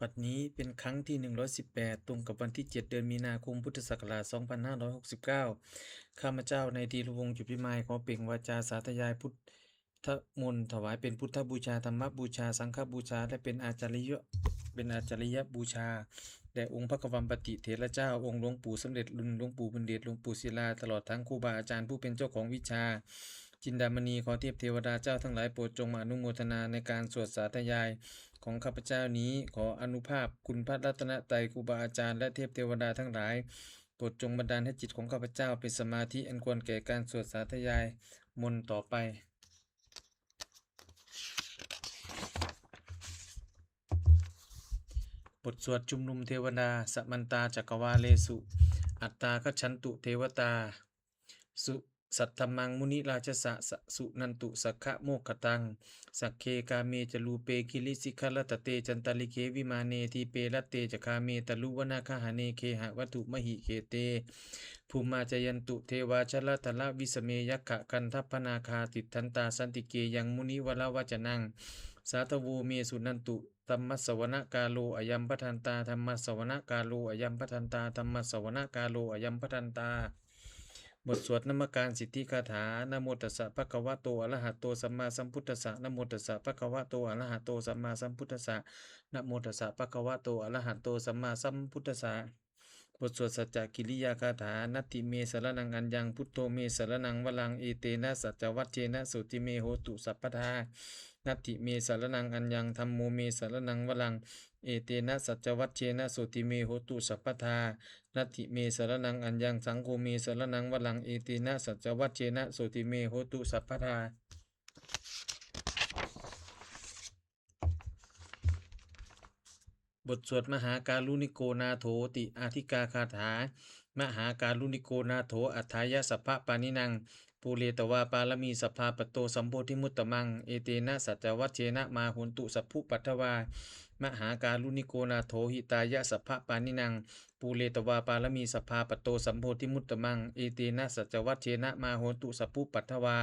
บัดนี้เป็นครั้งที่118ตรงกับวันที่7เดือนมีนาคมพุทธศักราช2569ข้าพเจ้าในทีรวงศ์ จุฑิมายขอเปล่งวาจาสาธยายพุทธมนต์ถวายเป็นพุทธบูชาธรรมบูชาสังฆบูชาและเป็นอาจาริยบูชาแด่องค์พระกวัมปติเถระเจ้าองค์หลวงปู่สมเด็จหลวงปู่บุญเดชหลวงปู่ศิลาตลอดทั้งครูบาอาจารย์ผู้เป็นเจ้าของวิชาจินดามณีขอเทพเทวดาเจ้าทั้งหลายโปรดจงมาอนุโมทนาในการสวดสาธยายของข้าพเจ้านี้ขออนุภาพคุณพระรัตนตรัยครูบาอาจารย์และเทพเทวดาทั้งหลายโปรดจงบันดาลให้จิตของข้าพเจ้าเป็นสมาธิอันควรแก่การสวดสาธยายมนต์ต่อไปบทสวดชุมนุมเทวดาสัมมันตาจักรวาเลสุอัตตาคัจฉันตุเทวตาสุสัทธมังมุนิราชสะสุนันตุสักขะโมกขตังสักเคกาเมจลูเปกิลิสิขละตะเตจันตลิเควิมาเนทีเปรัตเตจคาเมตลุวนาคหาเนเคหะวัตุมหิเคเตภูมาจยันตุเทวาชละทละวิสเมยักขะกันทัพพนาคาติทันตาสันติเกยังมุนิวลาวจนังสาธโวเมสุนันตุธรรมสวนกาโลอยัมปทันตาธรรมสวนกาโลอยัมปทันตาธรรมสวนกาโลอยัมปทันตาบทสวดนามการสิทธิคาถานะโมตัสสะภะคะวะโตอะระหะโตสัมมาสัมพุทธัสสะนะโมตัสสะภะคะวะโตอะระหะโตสัมมาสัมพุทธัสสะนะโมตัสสะภะคะวะโตอะระหะโตสัมมาสัมพุทธัสสะบทสวดสัจจกิริยาคาถานัตติเมสรนังอัญญังพุทโธเมสรนังวลังเอเตนะสัจจวัจเจนะสุติเมโหตุสัพพทานัตติเมสรนังอัญญังธัมโมเมสรนังวลังเอเตนะสัจจวัจเจนะสุติเมโหตุสัพพทานัตถิเมสรนังอัญญังสังโฆเมสรนังวลังเอเตนะสัจจวัจเจนะสุติเมโหตุสัพพทาบทสวดมหาการุณิโกนาโถติอาธิกาคาถามหาการุณิโกนาโถอัฏฐายสัพพะปานินังปูเรตวาปาลมีสัพพาปโตสัมโพธิมุตตมังเอเตนะสัจจวัชเชนะมาหุนตุสัพพุปัทวามหาการุณิโกนาโถหิตายะสัพพะปานินังปูเรตวาปาลมีสัพพาปโตสัมโพธิมุตตมังเอเตนะสัจจวัชเชนะมาหุนตุสัพพุปัทวา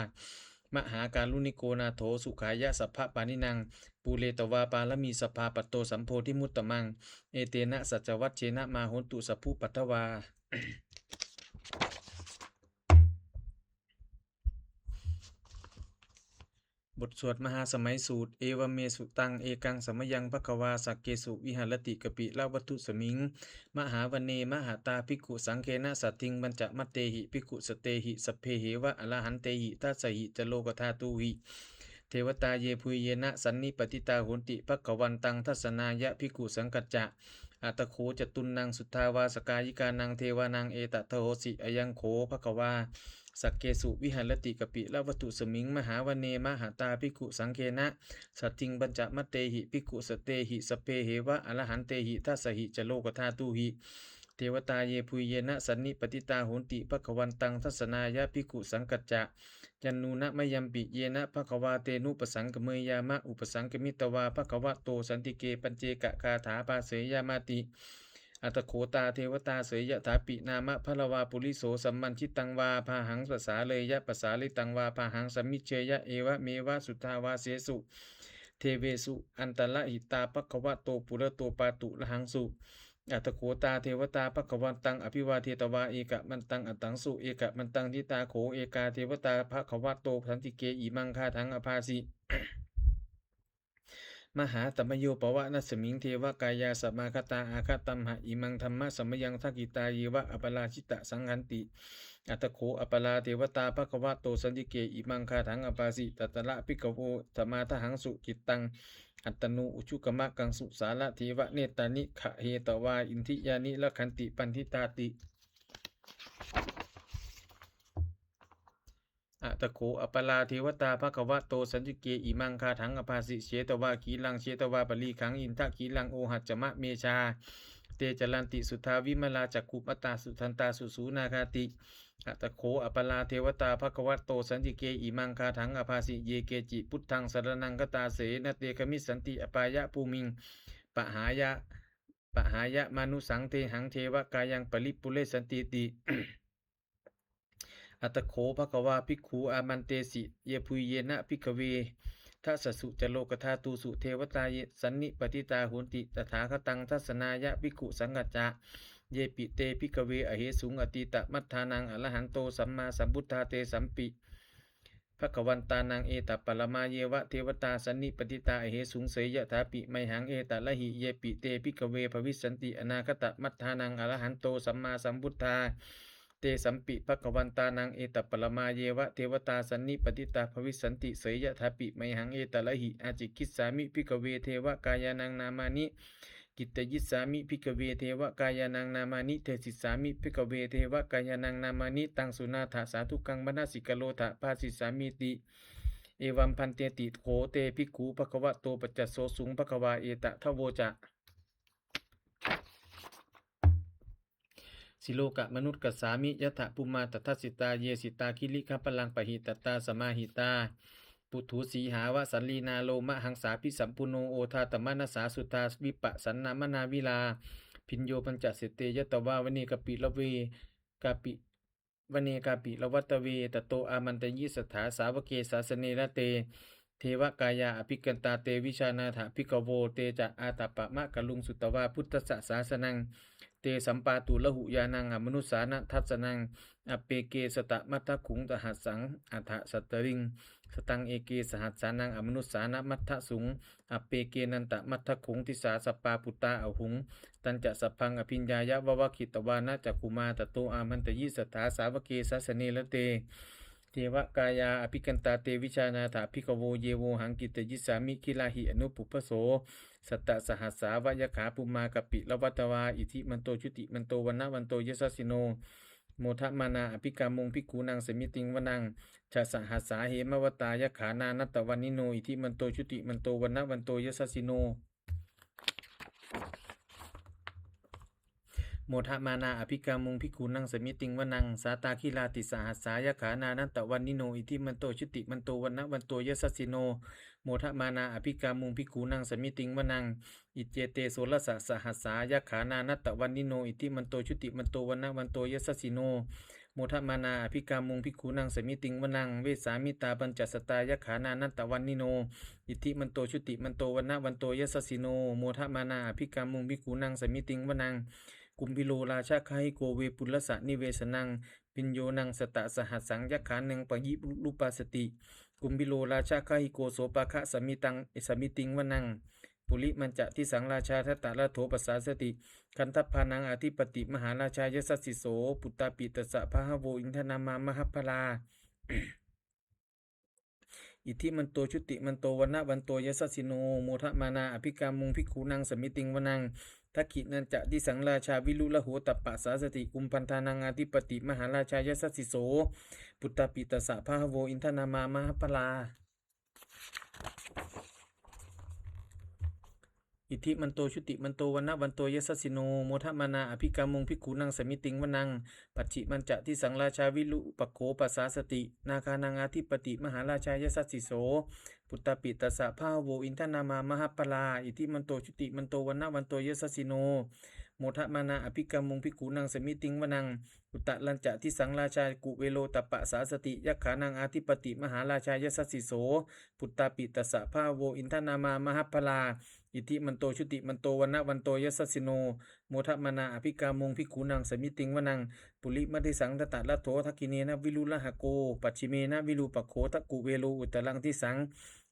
มหาการุณิโกนาโถสุขายะสัพพะปานินังปูเรตวาปาลมีสัพพาปโตสัมโพธิมุตตมังเอเตนะสัจจวัชเชนะมาหุนตุสัพพุปัทวาบทสวดมหาสมัยสูตรเอวเมสุตังเอกังสมยังภควาสักเกสุวิหารติกปิลาวัตุสมิงมหาวเนมหาตาภิกขุสังเคนะสัตติงบัญจมัตเตหิภิกขุสเตหิสเพเหวะอรหันเตหิทัสสหิจโลกธาตุหิเทวตาเยพุยเยนะสันนิปติตาโหนติภควันตังทัศนายะภิกขุสังกัจจะอัตโขจตุนนางสุทธาวาสกายิกานังเทวานางเอตทโหสิอยังโขภควาสักเกสุวิหารติกปิละวัตุสมิงมหาวเนมหาตาภิกขุสังเคนะสัตติงปัญจมัตเตหิภิกขุสเตหิสเพเหวะอรหันเตหิทัสสหิจโลกธาตุหิเทวตาเยพุยเยนะสันนิปติตาโหนติภควันตังทัศนายะภิกขุสังกัจจะยันนูนะมยัมปิเยนะภควาเตนุปสังกเมยามะอุปสังกมิตวาภควะโตสันติเกปัญเจกะคาถาปาเสยามาติอัตโขตาเทวตาเสยยะถาปินามะพระวาปุริโสสัมมันชิตังวาพาหังภาษาเลยยะภาษาลิตังวาพาหังสัมมิเชยะเอวะเมวะสุทธาวาเสสุเทเวสุอันตละหิตาภควะโตปุระโตปาตุละหังสุอัตโขตาเทวตาภควันตังอภิวาเทตวาเอกะมันตังอัตตังสุเอกะมันตังทิตาโขเอกาเทวตาภควะโตสันติเกอิมังคาทังอภาสิมหาตมโยปวะนัสมิงเทวกายาสมาคตาอาคตัมหะอิมังธรรมะสมยังทักิตาเยวะอปราชิตะสังหันติอัตโขอปราเทวตาภควะโตสันติเกอิมังคาทังอภาสิตัตระภิกขโวธรรมาทหังสุจิตตังอัตตนูอุชุกมะกังสุสาละเทวะเนตานิขะเฮตวาอินทิยานิละคันติปันทิตาติอัตโขอปราเทวตาภควะโตสันติเกอิมังคาถังอภาสิเชตวาขีลังเชตวาปลีขังอินทะขีลังโอหัจจมะเมชาเตจลันติสุทาวิมลาจักขุปตาสุทันตาสุสูนาคาติอัตโขอปราเทวตาภควะโตสันติเกอิมังคาถังอภาสิเยเกจิพุทธังสรนังกตาเสนเตคมิสันติอปายะภูมิงปหายะมานุสังเทหังเทวกายังปริปุเรสันติติอัตโขภควาภิกขุอามันเตสิเยพุยเยนะภิกขเว ทัสสสุจโลกธาตุสุเทวตาเยสันนิปติตาโหนติตถาคตังทัสสนายะภิกขุสังกัจจะเยปิเตภิกขเวอเหสุงอติตะมัฏฐานังอรหันโตสัมมาสัมพุทธาเตสัมปิภควันตานังเอตปรมาเยวะเทวตาสันนิปติตาอเหสุงเสยยะถาปิไมหังเอตละหิเยปิเตภิกขเวภวิสันติอนาคตมัฏฐานังอรหันโตสัมมาสัมพุทธาเตสัมปิภควันตานังเอตปรมาเยวะเทวตาสันนิปติตาภวิสันติเสยยะถาปิไมหังเอตละหิอาจิกิสสามิภิกขเวเทวกายานังนามานิกิตตยิสสามิภิกขเวเทวกายานังนามานิเทศิสามิภิกขเวเทวกายานังนามานิตังสุนาถาสาธุกังมนสิกโลทะภาสิสามิติเอวัมพันเตติโขเตภิกขุภควะโตปัจจโสสุงภควาเอตะทะโวจะสิโลกะมนุษย์กัสสามิยะถะปุมาตทัสสิตาเยสิตาคิริคัพพลังปหิตตาสมาหิตาปุถุสีหาวะสันลีนาโลมะหังสาพิสัมปุโนโอทาตมนัสสาสุตาวิปะสันนามนาวิลาพิญโยปัญจเสเตยตวาวเนกปิละเวกาปิวเนกาปิละวัตเวตโตอามันตยิสถาสาวเกสาสเนระเตเทวกายาอภิกันตาเตวิชานาถาภิกโวเตจะอาตปะมะกะลุงสุตวาพุทธสาสนังเตสัมปาตุละหุยานังอมนุสานะทัสสนังอเปเกสตะมัทธขุงตหัสสังอัฏฐสัตตริงสตังเอเกสหัสสานังอมนุสานะมัทธสุงอเปเกนันตะมัทธขุงทิสาสปาปุตตาอหุงตันจะสัพพังอภิญญายะวะวะคิตวานะจักขุมาตโตอามันตยิสถาสาวเกสสเนละเตเทวกายาอภิกันตาเตวิชานาถาภิกโวเยโวหังกิตยิสามิคิลาหิอนุปุพโสสัตตสหัสสาวายขาปุมากปิละวัตวาอิทิมันโตชุติมันโตวันนะวันโตยสัสสิโนโมทะมานาอภิกามงภิกขุนังสมิติงวนังชาสหัสสาเหมวตายขานานัตตวันนิโนอิทิมันโตชุติมันโตวันนะวันโตยสัสสิโนโมทะมานาอภิกามุงภิกขุนังสมิติงวนังสาตาคิลาติสหัสสายขานานันตวันนิโนอิทิมันโตชุติมันโตวันนะวันโตยสัสสิโนโมทะมานาอภิกามุงภิกขุนังสมิติงวนังอิเจเตโสรสะสหัสสายขานานัตวันนิโนอิทิมันโตชุติมันโตวันนะวันโตยสัสสิโนโมทะมานาอภิกามุงภิกขุนังสมิติงวนังเวสามิตาปัญจสตายขานานัตวันนิโนอิทิมันโตชุติมันโตวันนะวันโตยสัสสิโนโมทะมานาอภิกามุงภิกขุนังสมิติงวนังกุมพิโลราชาคาหิโกเวปุลสะนิเวสนังปิญโยนังสตะสหัสสังยักขานังปยิรูปาสติกุมพิโลราชาคาหิโกโสปะคะสมิตังสมิติงวนังปุริมันจะที่สังราชาทัตตะละโถปัสสาสติคันทัพพานังอธิปติมหาราชายสัสสิโสปุตตาปิตสะพะหโวอินทนามามหพลาอิทิมันโตชุติมันโตวันนะวันโตยสัสสิโนโมทะมานาอภิกามุงภิกขุนังสมิติงวนังทักขินันจะที่สังราชาวิลุละโหตัปปะสาสติกุมพันธานังอธิปติมหาราชายสัสสิโสปุตตาปิตสะพะหโวอินทนามามหพลาอิทิมันโตชุติมันโตวันนะวันโตยสัสสิโนโมทะมานาอภิกามุงภิกขุนังสมิติงวนังปัจฉิมันจะที่สังราชาวิลุปโขปัสสาสตินาคานังอธิปติมหาราชายสัสสิโสปุตตาปิตสะพะโวอินทนามามหปลาอิทิมันโตชุติมันโตวันนะวันโตยสัสสิโนโมทะมานาอภิกามุงภิกขุนังสมิติงวนังอุตตะลัญจะที่สังราชากุเวโลตัปปะสาสติยักขานังอธิปติมหาราชายสัสสิโสปุตตาปิตสะพะโวอินทนามามหปลาอิทิมันโตชุติมันโตวันนะวันโตยสัสสิโนโมทะมานาอภิกามุงภิกขุนังสมิติงวนังปุริมัติสังตตะละโถทักกิเนนะวิลุละหะโกปัจฉิเมนะวิลุปโขตะกุเวโลอุตตลังที่สัง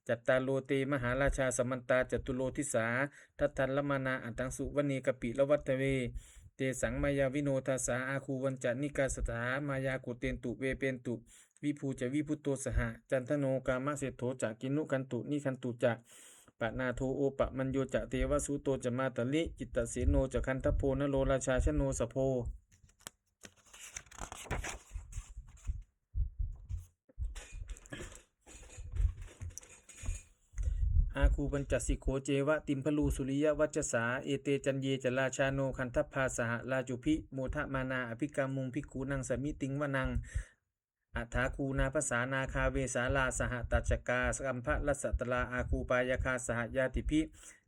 จัตตาโลเตมหาราชาสมันตาจตุโลทิสาทัตทันละมานาอันตังสุวเนกปิละวัตเวเตสังมายาวิโนทาสาอาคูวันจานิกาสถามายากุเตนตุเวเปนตุวิภูจะวิพุตโตสหจันทโนกามะเสโถจะกินุกันตุนิคันตุจะปะนาโทโอปะมันโยจะเทวสุโตจะมาตลิจิตตเสโนจะคันทโพนโลราชาชโนสโพอาคูบัญจสิโขเจวะติมพลูสุริยวัจสาเอเตจันเยจราชาโนคันทพาสหราจุพิโมทะมานาอภิกามุงภิกขุนังสมิติงวนังอัฏฐาคูนาภาษานาคาเวสาลาสหตัจกาสัมภะลัสสตลาอาคูปายคาสหยาติพิ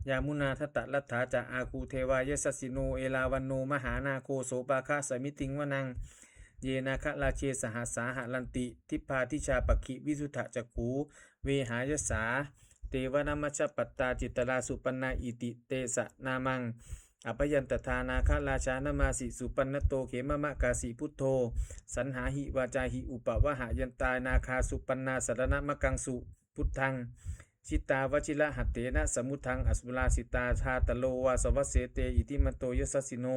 ยามุนาทตะลัทธาจะอาคูเทวายสัสสิโนเอลาวันโนมหานาโคโสปาคะสมิติงวนังเยนาคะราเชสหสาหลันติทิพาทิชาปคิวิสุทธจักขูเวหายสา เตวนามัชฌปัตตาจิตตราสุปันนาอิติเตสะนามังอภยันตทานาคราชานามาสิสุปันนโตเขมมะกาสิพุทโธสันหาหิวาจาหิอุปวะหายันตานาคาสุปันนาสรณมะกังสุพุทธังชิตาวชิระหัตเตนะสมุทังอสุราสิตาธาตโลวาสวัสเสเตอิติมันโตยสัสสิโน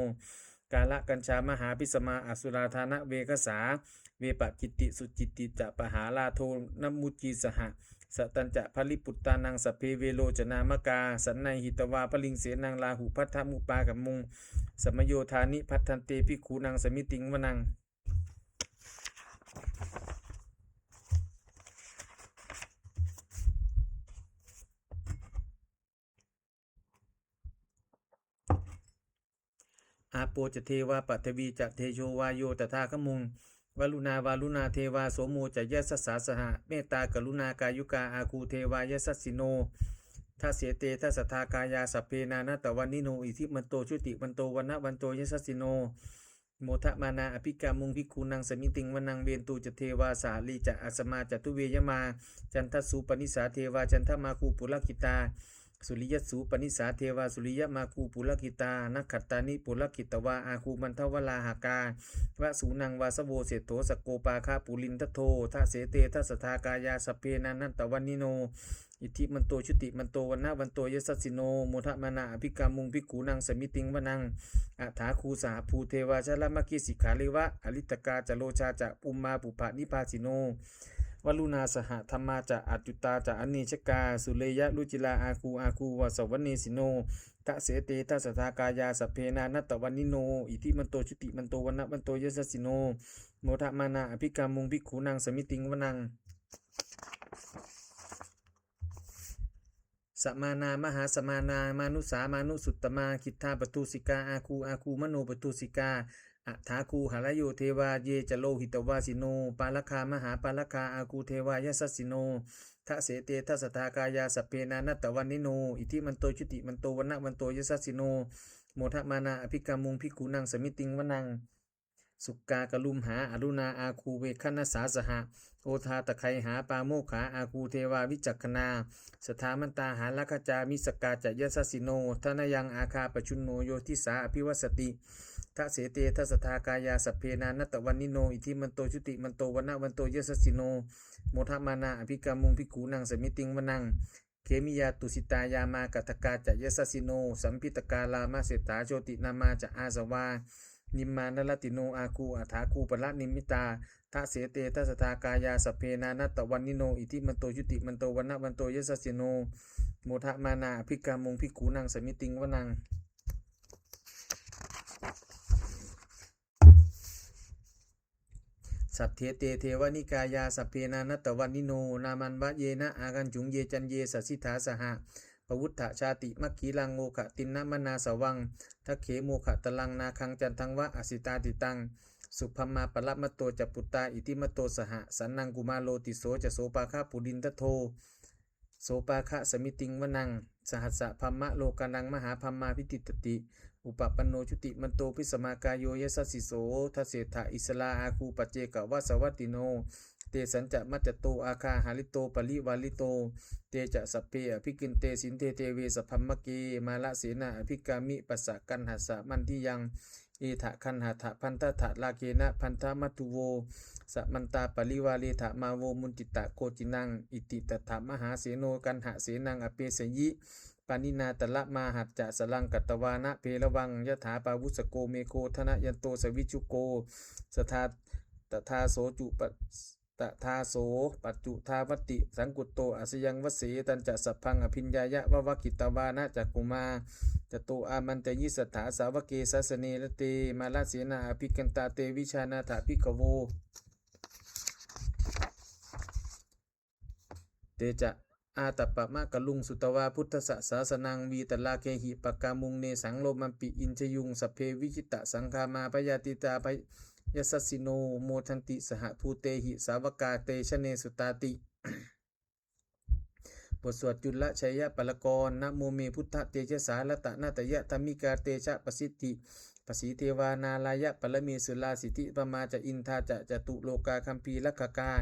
กาละกัญชามหาพิสมาอสุราธานะเวกสาเวปจิตติสุจิตติจะปหาลาโทนมุจีสหสตัญจะภลิปุตตานังสเพเวโลจนามกาสันในหิตวาพลิงเสนังลาหุพัทธมุปากัมมุงสมโยธานิพัทธันเตภิกขุนังสมิติงวนังอาโปจะเทวาปัทวีจะเทโชวาโยตถาคมุงวลุณาเทวาโสโมจะยสัสสาสหะเมตตากรุณากายุกาอาคูเทวายสัสสิโนทัสเสเตทัสสทากายาสัพเพนานะตวันนิโนอิทิมันโตชุติมันโตวันนะวันโตยสัสสิโนโมทะมานาอภิกามุงภิกขุนังสมิติงวนังเวนตูจะเทวาสาลีจะอัสมาจตุเวยมาจันทสุปนิสาเทวาจันทมาคูปุลกิตาสุริยสูปนิสาเทวาสุริยมาคูปุลกิตานักขัตตานิปุลกิตวาอาคูมันทวลาหากาวะสูนังวาสโวเสโตสโกปาคาปุลินทโททัสเสเตทัสสทากายาสัพเพนานันตวันนิโนอิทิมันโตชุติมันโตวันนะวันโตยสัสสิโนโมทะมานาอภิกามุงภิกขุนังสมิติงวนังอัฏฐาคูสหภูเทวาชลมกิสิกขาเลวะอลิตกาจโลชาจะปุมมาปุภะนิพาสิโนวลุนาสหธรรมาจะอัจจุตาจะอเนชกาสุเลยะลุจิลาอาคูวาสวเนสิโนทะเสเตทัสสทากายาสัพเพนานัตตวันนิโนอิทิมันโตชุติมันโตวันนะวันโตยสัสสิโนโมทะมานาอภิกามุงภิกขุนังสมิติงวนังสมานามหาสมานามานุสามานุสุตตมาคิทธาปตุสิกาอาคูมโนปตุสิกาอัฏฐาคูหารโยเทวาเยจะโลหิตวาสิโนปาลคามหาปาลคาอาคูเทวายสัสสิโนทะเสเตทัสสทากายาสัพเพนานัตตวันนิโนอิทิมันโตชุติมันโตวันนะวันโตยสัสสิโนโมทะมานาอภิกามุงภิกขุนังสมิติงวนังสุกากลุมหาอรุณาอาคูเวคณสาสหะโอทาตะไคหาปาโมขาอาคูเทวาวิจักขนาสถามันตาหาลักจามิสกาจะยสัสสิโนทนยังอาคาปชุนโนโยทิสาอภิวัสติทะเสเตทัสสทากายาสัพเพนานัตตวันนิโนอิทิมันโตชุติมันโตวันนะวันโตยสัสสิโนโมทะมานาอภิกามุงภิกขุนังสมิติงวนังเคมิยาตุสิตายามากัตกาจะยสัสสิโนสัมพิตกาลามาเสตาโชตินามาจะอาสวานิมมานลติโนอาคูอัฏฐาคูปละนิมิตาทะเสเตทัสสทากายาสัพเพนานัตตวันนิโนอิทิมันโตชุติมันโตวันนะวันโตยสัสสิโนโมทะมานาอภิกามุงภิกขุนังสมิติงวนังสัพเทเตเทวนิกายาสัพเพนานัตตวันนิโนนามันวะเยนะอากันจุงเยจันเยสัสสิทาสหะปวุฒะชาติมัคคีลังโมขะตินนมนาสวังทักเขโมขะตลังนาคังจันทังวะอสิตาติตังสุภมาปละมะโตจะปุตตาอิติมโตสหะสันนังกุมาโลติโสจะโสปาคะปุดินทโทโสปาคะสมิติงวนังสหัสสะพัมมะโลกานังมหาพัมมาพิติตติอุปปันโนชุติมันโตพิสมากายโยยสัสสิโสทัสเสถะอิสลาอาคูปัจเจกวะสวัตติโนเตสัญจะมัจจโตอาคาหาลิโตปริวาลิโตเตจะสัพเพอภิกินเตสินเทเทเวสพัมมะเกมาละเสนาอภิกามิปัสสะกันหัสสะมันทิยังเอถะคันหะถะพันทะถะลาเกนะพันธมัตุโวสะมันตาปริวาเลถะมาโวมุนจิตะโกจินังอิติตถามหาเสโนกันหะเสนังอเปสยิปานินาตละมาหัจจะสลังกัตตวานะเพระวังยถาปาวุสโกเมโกธนะยันโตสวิจุโกสทาตถาโสจุปตถาโสปัจจุทาวติสังกุตโตอสยังวเสตันจะสัพพังอภิญญายะวะวกิตวานะจักกุมาจโตอามันตยิสัทธาสาวเกสัสเนละเตมาลาเสนาอภิกันตาเตวิชานาถาภิกขโวเตจะอาตัปปะมะกะลุงสุตวาพุทธศาสนังวีตลาเคหิปกามุงเนสังโลมัมปิอินชยุงสัพเพวิจิตะสังคามาปยาติตาปยสัสสิโนโมทันติสหภูเตหิสาวกาเตชเนสุตาติบทสวดจุลชัยปลกรนะโมเมพุทธเตชะสาลตะนาตยะธรรมิกาเตชะปสิทธิปสีเทวานาลายะปรเมสุลาสิทธิปมาจะอินทาจะจตุโลกาคัมภีลักขกา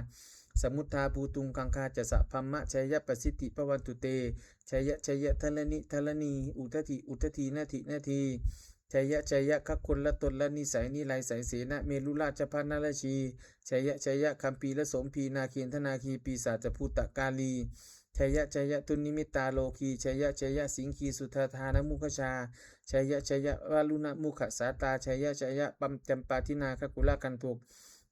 สมุทธาภูตุงคังคาจะสะพัมมะชัยยะประสิทธิภวันตุเตชัยยะชัยยะทะละนิทะละนีอุทธิอุทธินาทินาทีชัยยะชัยยะคักคนละตนละนิสัยนิไลสายเสนะเมลุราชพันนราชีชัยยะชัยยะคัมปีละสมพีนาเคียนธนาคีปีศาจภูตกาลีชัยยะชัยยะตุนิมิตาโลคีชัยยะชัยยะสิงคีสุทธานามุขชาชัยยะชัยยะวาลุณมุขสาตาชัยยะชัยยะปัมจำปาทินาคกุลกันทุก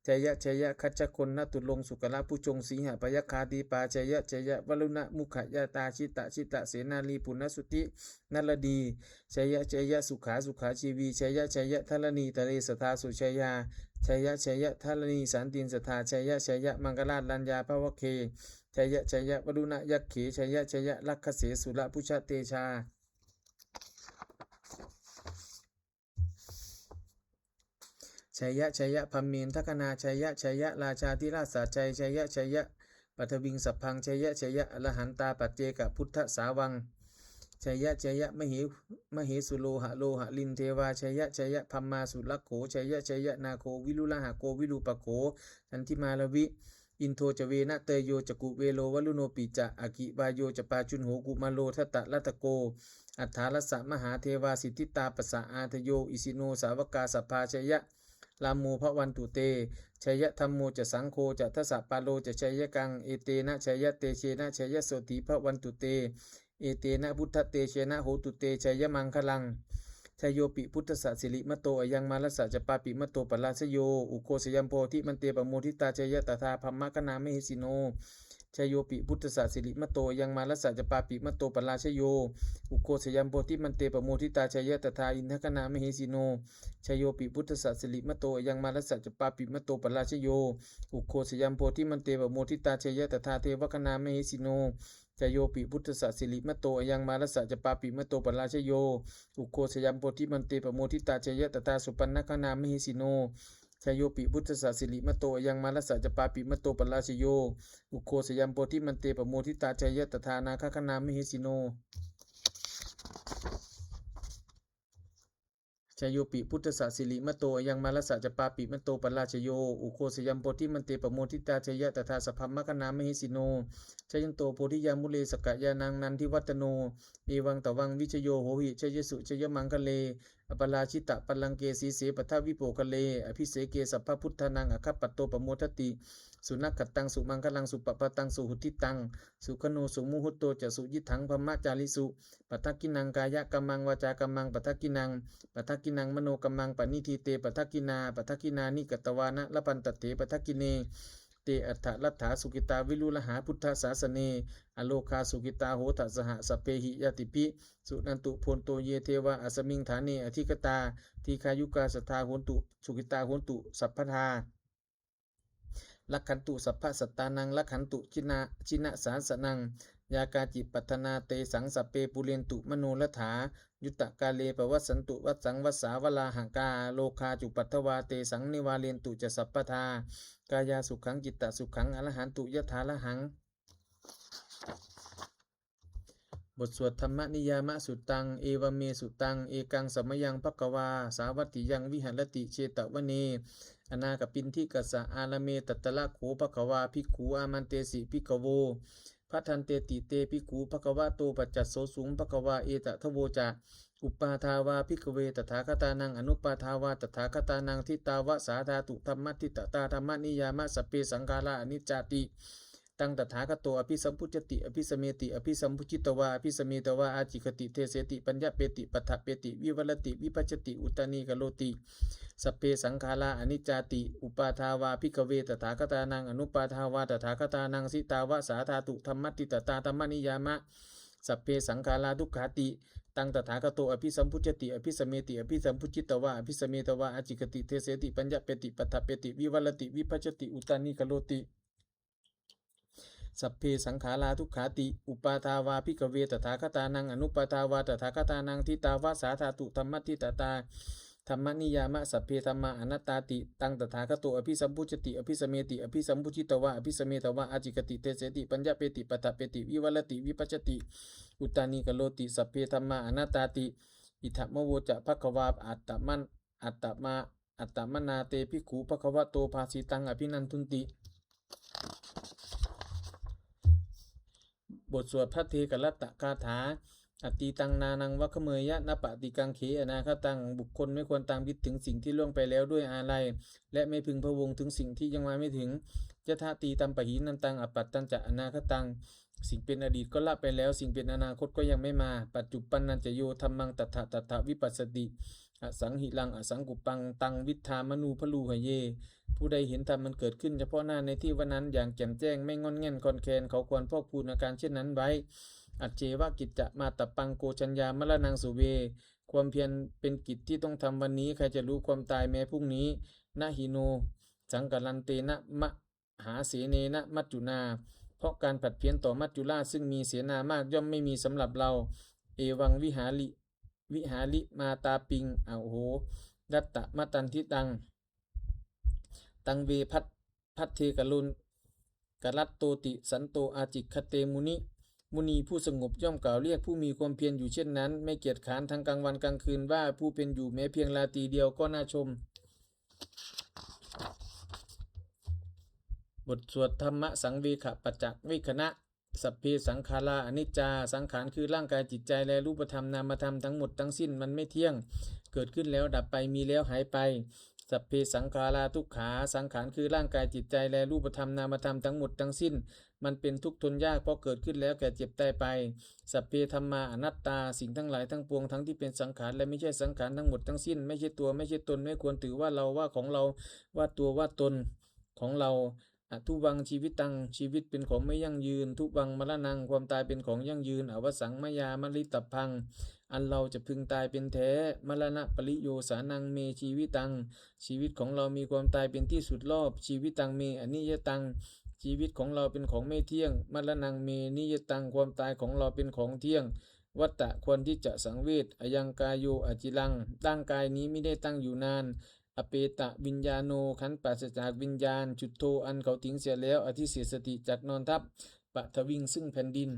ชัยยะชัยยะคัจจคนนตุลงสุกละผู้จงสีหปยคาดีปาชัยยะชัยยะวลุณมุขยาตาชิตะชิตะเสนาลีปุณสุตินลดีชัยยะชัยยะสุขาสุขาชีวีชัยยะชัยยะทลนีทะเลสทาสุชัยยาชัยยะชัยยะทลนีสันตินสทาชัยยะชัยยะมังกลาลัญญาภวเคชัยยะชัยยะวลุณยักเขชัยยะชัยยะลักขเสสุระพุชเตชาชัยยะชัยยะพัมเมนทัคนาชัยยะชัยยะราชาธิราชสาชัยชัยยะชัยยะปัทวิงสัพพังชัยยะชัยยะอรหันตาปัจเจกพุทธสาวังชัยยะชัยยะมเหสุโลหะโลหะลินเทวาชัยยะชัยยะพัมมาสุลักโขชัยยะชัยยะนาโควิลุลหะโกวิรูปโขอันทิมาลวิอินโทจเวนะเตโยจกุเวโลวลุโนปิจะอากิวายโยจปาจุนโหกุมาโลทัตตะลัตโกอัฏฐาลสะมหาเทวาสิทธิตาปสะอาทโยอิสิโนสาวกาสภาชัยยะลามโมภวันตุเตชัยยะธรรมโมจะสังโฆจะทัสสะปาโลจะชัยยะกังเอเตนะชัยยะเตเชนะชัยยะโสติภวันตุเตเอเตนะพุทธเตเชนะโหตุเตชัยยะมังคลังชัยโยปิพุทธสัสิริมโตอยังมาลสะจะปาปิมโตปลาสโยอุโคสยัมโพธิมันเตปโมทิตาชัยยะตถาพัมมะคณาเมหิสิโนชัยโยปิพุทธสัสิริมโตยังมาลสะจะปาปิมโตปลาชโยอุโคสยัมโพธิมันเตปโมทิตาชัยยะตถาอินทคณาเมหิสิโนชัยโยปิพุทธสัสิริมโตยังมาลสะจะปาปิมโตปลาชโยอุโคสยัมโพธิมันเตปโมทิตาชัยยะตถาเทวคณาเมหิสิโนชัยโยปิพุทธสัสิริมโตยังมาลสะจะปาปิมโตปลาชโยอุโคสยัมโพธิมันเตปโมทิตาชัยยะตถาสุปันนคณาเมหิสิโนชัยโยปิพุทธสัสิริมโตยังมาลสะจะปาปิมโตปลาชโยอุโคสยัมโพธิมันเตปโมทิตาชัยยะตถานาคคณาเมหิสิโนชัยโยปิพุทธสัสิริมโตยังมาลสะจะปาปิมโตปลาชโยอุโคสยัมโพธิมันเตปโมทิตาชัยยะตถาสัพพมคณาเมหิสิโนชัยยันโตโพธิยามุเลสกะยานังนันทิวัตโนเอวังตวังวิชโยโหหิชัยสุชัยมังคะเลอปราชิตะปลังเกสีเสปทวิโปคะเลอภิเสเกสัพพพุทธานังอคัปปัตโตปโมทติสุนักขตังสุมังคลังสุปปตังสุหุติตังสุขโนสุมุหุตโตจะสุยิถังพมะจาริสุปัทกินังกายะกัมมังวาจากัมมังปัทกินังมโนกัมมังปณิทิเตปัทกินานิกตวานะละปันตเถปัทกิเนเตอัฏฐลัทธาสุกิตาวิลุลหาพุทธศาสเนอโลคาสุกิตาโหตสหสเปหิยติปิสุนันตุโพนโตเยเทวะอสมิงฐาเนอธิกตาทีคายุกาสทาโหนตุสุกิตาโหนตุสัพพทาลักขันตุสัพพะสัตตานังลักขันตุชินะสาสนังยากาจิปัฒนาเตสังสเปปุเรนตุมโนละถายุตตะกาเลปวัสสันตุวัสสังวัสสาวลาหังกาโลคาจุปัทวาเตสังนิวาเลนตุจะสัพพทากายาสุขังจิตตสุขังอรหันตุยถาละหังบทสวดธรรมนิยามสุตังเอวเมสุตังเอกังสมยังภควาสาวัตติยังวิหรติเชตวเนอนาคปินทิกัสสะอาลเมตัตตละโขภควาภิกขุอามันเตสิภิกขโวพัทันเตติเตภิกขุภควาโตปัจจัสโสสุงภควาเอตทโวจะอุปาทาวาภิกขเวตถาคตานังอนุปาทาวาตถาคตานังทิตาวะสาธาตุธรรมทิตตาธรรมนิยามสเปสังฆาราอนิจจติตังตถาคโตอภิสัมพุจติอภิสเมติอภิสัมพุจิตวาอภิสเมตวาอาจิคติเทเสติปัญญเปติปัฏฐเปติวิวรติวิปัจจติอุตานีกโลติสเปสังขาราอนิจจติอุปาทาวาภิกขเวตถาคตานังอนุปาทาวาตถาคตานังสิตาวะสาธาตุธรรมติตตาธรรมนิยามะสเปสังขาราทุกขติตังตถาคโตอภิสัมพุจติอภิสเมติอภิสัมพุจิตวาอภิสเมตวาอาจิคติเทเสติปัญญเปติปัฏฐเปติวิวรติวิปัจจติอุตานีกโลติสัพเพสังขาราทุกขาติอุปาทาวาภิกขเวตถาคตานังอนุปาทาวาตถาคตานังทิตาวะสาธาตุธรรมทิตตาธรรมนิยามะสัพเพธรรมาอนัตตาติตังตถาคโตอภิสัมพุจติอภิสเมติอภิสัมพุจิตวะอภิสเมตวะอาจิกติเตเสติปัญญเปติปัฏฐเปติวิวรติวิปัจจติอุตานีกโลติสัพเพธรรมาอนัตตาติอิทัมโมโวจะภควาอัตตมนาเตภิกขุภควโตภาสิตังอภินันทุนติ ทสวดพระเทกรัตตคาถาอติตังนานังวัคเมยะนปฏิกังเขอนาคตังบุคคลไม่ควรตามคิดถึงสิ่งที่ล่วงไปแล้วด้วยอาลัยและไม่พึงพะวงถึงสิ่งที่ยังมาไม่ถึงยะถาตีตัมปะหินันตังอปัตตัญจะอนาคตังสิ่งเป็นอดีตก็ละไปแล้วสิ่งเป็นอนาคตก็ยังไม่มาปัจจุปันนันจะโยธัมมังตถาตถาวิปัสสติอสังหิรังอสังกุปังตังวิทธามนูพลูหเยผู้ใดเห็นธรรมมันเกิดขึ้นเฉพาะหน้าในที่วันนั้นอย่างแจ่มแจ้งไม่งอนแง่นคอนแคนเขาควรพอกพูนอาการเช่นนั้นไว้อัจเจวกิจจะมาตปังโกชัญญามรณังสุเวความเพียรเป็นกิจที่ต้องทำวันนี้ใครจะรู้ความตายแม้พรุ่งนี้นะหิโนสังกัลันเตนะมะหาเสเนนะมัจจุนาเพราะการผัดเพี้ยนต่อมัจจุราชซึ่งมีเสนามากย่อมไม่มีสำหรับเราเอวังวิหาริมาตาปิงโหดัตตะมะตันทิตังตังเวพัทเทกลุนกรัตโตติสันโตอาจิคเตมุนีผู้สงบย่อมกล่าวเรียกผู้มีความเพียรอยู่เช่นนั้นไม่เกียจขานทั้งกลางวันกลางคืนว่าผู้เป็นอยู่แม้เพียงราตรีเดียวก็น่าชมบทสวดธรรมะสังเวขปัจจวิคณะสัพเพสังขาราอนิจจาสังขารคือร่างกายจิตใจและรูปธรรมนามธรรมทั้งหมดทั้งสิ้นมันไม่เที่ยงเกิดขึ้นแล้วดับไปมีแล้วหายไปสัพเพสังขาราทุกขาสังขารคือร่างกายจิตใจและรูปธรรมนามธรรมทั้งหมดทั้งสิ้นมันเป็นทุกข์ทนยากเพราะเกิดขึ้นแล้วแก่เจ็บตายไปสัพเพธัมมาอนัตตาสิ่งทั้งหลายทั้งปวงทั้งที่เป็นสังขารและไม่ใช่สังขารทั้งหมดทั้งสิ้นไม่ใช่ตัวไม่ใช่ตนไม่ควรถือว่าเราว่าของเราว่าตัวว่าตนของเราทุวังชีวิตตังชีวิตเป็นของไม่ยั่งยืนทุวังมรณังความตายเป็นของยั่งยืนอวสังมยามลิตพังอันเราจะพึงตายเป็นแท้มรณะปริโยสานังเมชีวิตังชีวิตของเรามีความตายเป็นที่สุดรอบชีวิตตังเมอนิยตังชีวิตของเราเป็นของไม่เที่ยงมรณังเมนิยตังความตายของเราเป็นของเที่ยงวัตตะควรที่จะสังเวชอยังกายโยอจิลังร่างกายนี้ไม่ได้ตั้งอยู่นานอเปตะวิญญาโนขันปราศจากวิญญาณจุดโทอันเขาทิ้งเสียแล้วอธิเสสติจักนอนทับปะทวิงซึ่งแผ่นดิน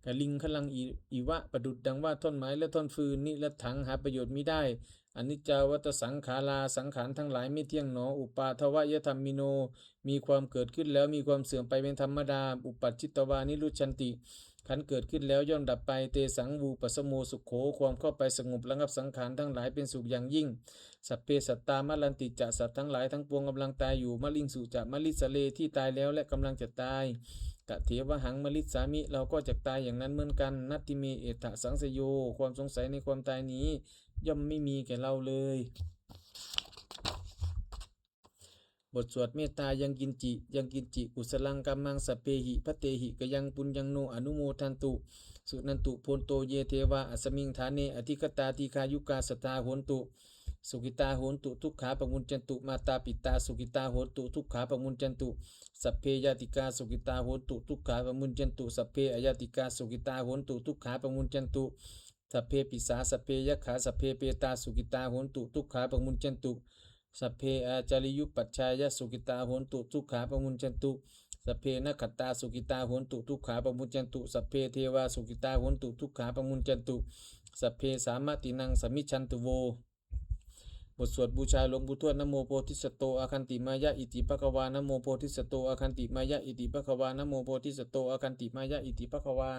กลิงขลังอีวะประดุดดังว่าท่อนไม้และท่อนฟืนนิและถังหาประโยชน์มิได้อนิจจาวัตสังขาราสังขารทั้งหลายไม่เที่ยงหนออุปาทวยธรรมิโนมีความเกิดขึ้นแล้วมีความเสื่อมไปเป็นธรรมดาอุปัชชิตวานิรุชันติขันเกิดขึ้นแล้วย่อมดับไปเตสังวูปัสโมสุขโขความเข้าไปสงบระงับสังขารทั้งหลายเป็นสุขอย่างยิ่งสัพเพสัตตามลันติจะสัตว์ทั้งหลายทั้งปวงกำลังตายอยู่มลิงสุจะมลิสเลที่ตายแล้วและกำลังจะตายกะเถวหังมลิสามิเราก็จะตายอย่างนั้นเหมือนกันนัตติเมเอตสังสโยความสงสัยในความตายนี้ย่อมไม่มีแก่เราเลยบทสวดเมตตายังกินจิกุศลังกัมมังสัพเพหิพเตหิกยังปุญญังโนอนุโมทันตุสุนันตุโพนโตเยเทวาอัสมิงฐาเนอธิกตาทีคายุกาสตาโหนตุสุกิตาโหนตุทุกขาปมุญจันตุมาตาปิตาสุกิตาโหนตุทุกขาปมุญจันตุสัพเพยติกาสุกิตาโหนตุทุกขาปมุญจันตุสัพเพอยติกาสุกิตาโหนตุทุกขาปมุญจันตุสัพเพปิสาสัพเพยขาสัพเพเปตาสุกิตาโหนตุทุกขาปมุญจันตุสัพเพอาจาริยุปัจชายสุกิตาโหนตุทุกขาปมุญจันตุสัพเพนักขตาสุกิตาโหนตุทุกขาปมุญจันตุสัพเพเทวาสุกิตาโหนตุทุกขาปมุญจันตุสัพเพสามตินังสมิชันตุโวบทสวดบูชาหลวงปู่ทวดนะโมโพธิสัตโตอาคันติมายะอิติภควานะโมโพธิสัตโตอาคันติมายะอิติภควานะโมโพธิสัตโตอาคันติมายะอิติภควา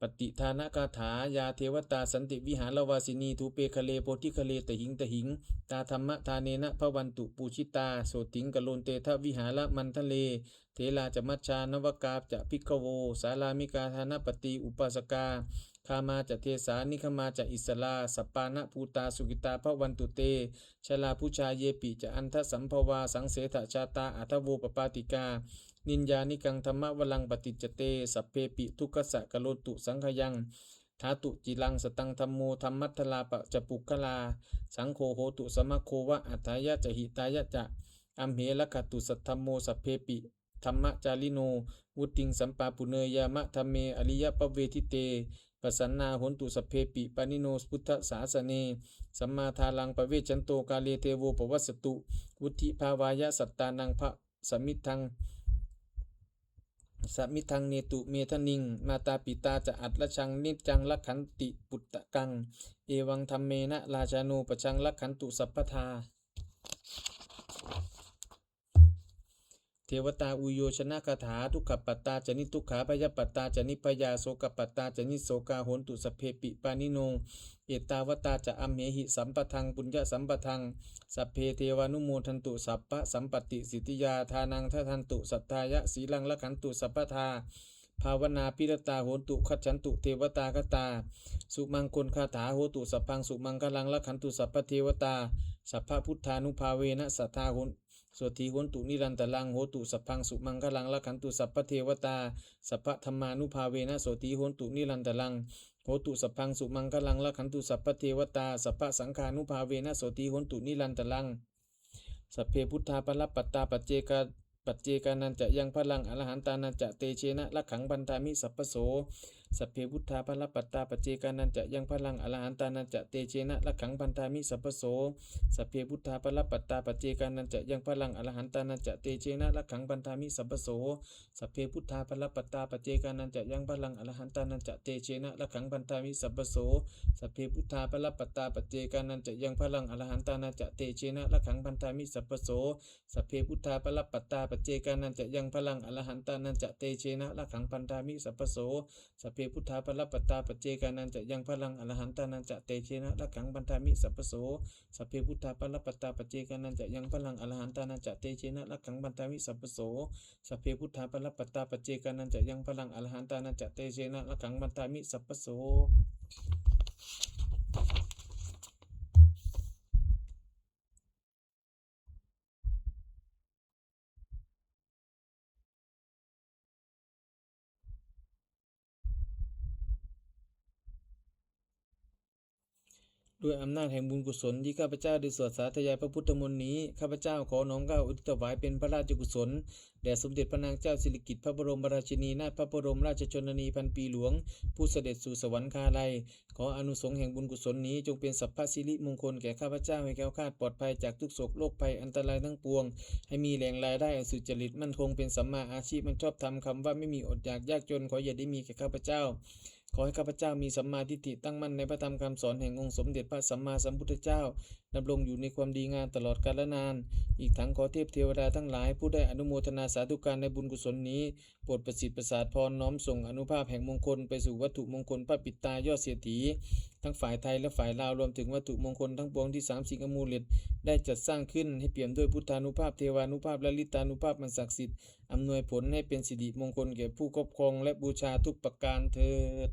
ปฏิทานคาถายาเทวตาสันติวิหารวาสินีทูเปคะเลโพธิคะเลตหิงตาธรรมทาเนนะพวันตุปูชิตาโสติงกโลนเตทวิหารมันทะเลเทลาจะมัชชานวกาจะพิกโวสารามิกาธานปฏิอุปสกาคามาจะเทสานิคมาจะอิสลาสปปานะภูตาสุกิตาพวันตุเตชลาผู้ชาเยปิจะอันทสัมภวาสังเสถชาตาอัทโวปปาติกานินญานิกังธรรมวลังปฏิจเตสัพเพปิทุกขสะกโลตุสังขยังธาตุจิลังสตังธรรมโมธรรมัทลาปะจะปุกลาสังโฆโหตุสมะโควะอัฏฐายะจะหิตายะจะอัมเหละกตุสัทธมโมสัพเพปิธรรมจาริโนวุติงสัมปาปุเนยามะธรรมเมอริยปเวทิเตปสันนาโหนตุสัพเพปิปานิโนพุทธสาสเนสัมมาทาลังปเวชันโตกาเลเทโวปวัสสตุวุติภาวายะสัตตานังพระสมิทังสัมมิทังเนตุเมทนิงมาตาปิตาจะอัดละชังนิจังละขันติปุตตะกังเอวังธรรมเมนะราชาโนปชังละขันตุสัพพทา ทวตาอุโยชนะคาถาทุกขปัตตาจนิทุกขาพยปัตตาจนิพยาโสกปัตตาจนิโสกาโหนตุสพเพปิปานิโนเอตาวตาจะอัมเหหิสัมปทังปุญญสัมปทังสัพเพเทวานุโมทันตุสัพพะสัมปติสิทธิยาทานังทัทันตุสัทธายะสีลังละขันตุสัพพทาภาวนาพิรตาโหตุขัจฉันตุเทวตาคตาสุมังคลคาถาโหตุสัพพังสุมังคลังละขันตุสัพพเทวตาสัพพพุทธานุภาเวนะสัทธาโหนโสธีโหนตุนิรันตลังโหตุสัพพังสุมังคลังละขันตุสัพพเทวตาสัพพธรรมานุภาเวนะโสธีโหนตุนิรันตลังโหตุสัพพังสุมังคลังละขันตุสัพพเทวตาสัพพสังฆานุภาเวนะโสธีโหนตุนิรันตลังสัพเพพุทธาปรัปปัตตาปัจเจกานันจะยังพลังอรหันตานันจะเตเชนะละขังบันทามิสัพพโสสัพเพพุทธาปรัปปัตตาปัจเจกานันจะยังพลังอรหันตานันจะเตเชนะละขังบันทามิสัพพโสสัพเพพุทธาปรัปปัตตาปัจเจกานันจะยังพลังอรหันตานันจะเตเชนะละขังบันทามิสัพพโสสัพเพพุทธาปรัปปัตตาปัจเจกานันจะยังพลังอรหันตานันจะเตเชนะละขังบันทามิสัพพโสสัพเพพุทธาปรัปปัตตาปัจเจกานันจะยังพลังอรหันตานันจะเตเชนะละขังบันทามิสัพพโสสัพเพพุทธาปรัปปัตตาปัจเจกานันจะยังพลังอรหันตานันจะเตเชนะละขังบันทามิสัพพโสสัพเพพุทธาปรัปปัตตาปัจเจกานันจะยังพลังอรหันตานันจะเตเชนะละขังบันทามิสัพพโสสัพเพพุทธาปรัปปัตตาปัจเจกานันจะยังพลังอรหันตานันจะเตเชนะละขังบันทามิสัพพโสสัพเพพุทธาปรัปปัตตาปัจเจกานันจะยังพลังอรหันตานันจะเตเชนะละขังบันทามิสัพพโสด้วยอำนาจแห่งบุญกุศลที่ข้าพเจ้าได้สวดสาธยายพระพุทธมนต์นี้ข้าพเจ้าขอน้อมเกล้าอุทิศถวายเป็นพระราชกุศลแด่สมเด็จพระนางเจ้าสิริกิติ์พระบรมราชินีนาถพระบรมราชชนนีพันปีหลวงผู้เสด็จสู่สวรรคาลัยขออานุสงส์แห่งบุญกุศลนี้จงเป็นสัพพสิริมงคลแก่ข้าพเจ้าให้แคล้วคลาดปลอดภัยจากทุกโศกโรคภัยอันตรายทั้งปวงให้มีแหล่งรายได้อันสุจริตมั่นคงเป็นสัมมาอาชีพมันชอบธรรมคำว่าไม่มีอดอยากยากจนขออย่าได้มีแก่ข้าพเจ้าขอให้ข้าพเจ้ามีสัมมาทิฏฐิตั้งมั่นในพระธรรมคำสอนแห่งองค์สมเด็จพระสัมมาสัมพุทธเจ้าดำรงอยู่ในความดีงามตลอดกาลนานอีกทั้งขอเทพเทวดาทั้งหลายผู้ได้อนุโมทนาสาธุการในบุญกุศลนี้โปรดประสิทธิ์ประสาทพรน้อมส่งอนุภาพแห่งมงคลไปสู่วัตถุมงคลพระปิตายอดเศรษฐีทั้งฝ่ายไทยและฝ่ายลาวรวมถึงวัตถุมงคลทั้งปวงที่3 สิ่งอมูลฤทธิ์ได้จัดสร้างขึ้นให้เปี่ยมด้วยพุทธานุภาพเทวานุภาพและฤทธานุภาพมันศักดิ์สิทธิ์อำนวยผลให้เป็นสิริมงคลแก่ผู้ครอบครองและบูชาทุกประการเถิด